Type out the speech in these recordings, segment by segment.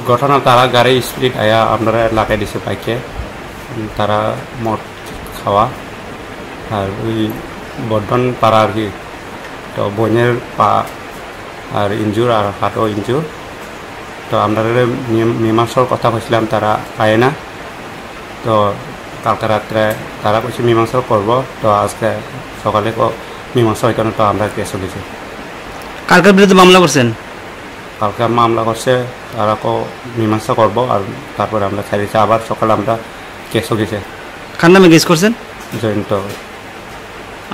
ঘটনা তারা গাড়ি স্পিড আয়া আপনারা লাগাই দিছে বাইকে, তারা মদ খাওয়া আর ওই বর্ধন পাড়া আর কি। তো বোনের পা আর ইনজুর আর হাতও ইনজুর। তো আমরা মীমাংসার কথা কইছিলাম, তারা পায় না। তো কালকে রাত্রে তারা কইছে মীমাংসা করব। তো আজকে সকালে মীমাংসা হয়, তো আমরা কেসও দিছি। কালকের বিরুদ্ধে মামলা করছেন? কালকে মামলা করছে, তারা মীমাংসা করবো আর তারপরে আমরা ছাড়িয়েছি। আবার সকালে আমরা কেসও দিছে। কার নামে কেস করছেন? জয়ন্ত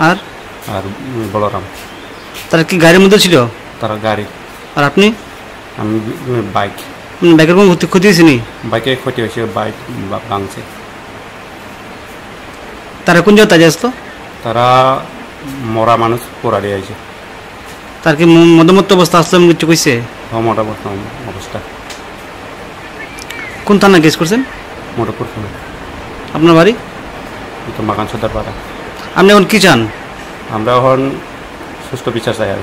আর আর বলরাম। তারা কি গাড়ির মধ্যে ছিল? তারা গাড়ি। আর আপনি? আমি বাইক। বাইকের কোনো ক্ষতি হয়েছে নি? বাইকে ক্ষতি হয়েছে, বাইক ভাঙছে। তারা কোন জায়গায় আসতো? তারা মরা মানুষ পোড়া দিয়ে আছে। তার কি মধ্যমত্ত অবস্থা আসলো মৃত্যু কইছে? মোটামুটি অবস্থা। কোন থানা কেস করছেন? মোটাপুর থানা। আপনার বাড়ি? তো মাকান সর্দার পাড়া। আপনি এখন কি চান? আমরা এখন সুস্থ বিচার চাই। আর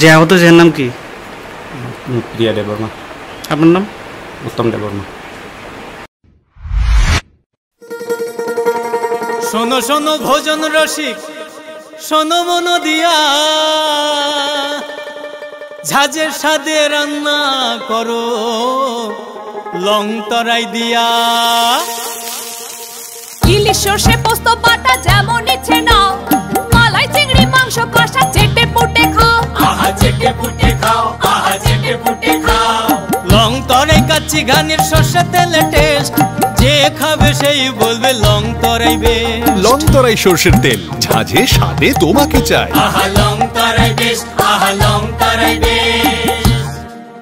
যে আহত যে নাম কি? প্রিয়া দেববর্মা। আপনার নাম? উত্তম দেববর্মা। শোনো শোনো ভোজন রসিক, শোনো মন দিয়া, ঝাঁঝের স্বাদে রান্না করো লং তরাই দিয়া। ইলিশ সর্ষে পোস্ত বাটা যেমন ইচ্ছে নাও, মালাই চিংড়ি মাংস কষা চেটে পুটে খাও। আহা চেটে পুটে খাও, আহা চেটে পুটে খাও। লং তরাই কাচ্চি ঘানির সর্ষে তেলে টেস্ট, যে খাবে সেই বলবে লং তরাই বেশ। লং তরাই সর্ষের তেল, ঝাঁঝে স্বাদে তোমাকে চাই। আহা লং তরাই বেশ, আহা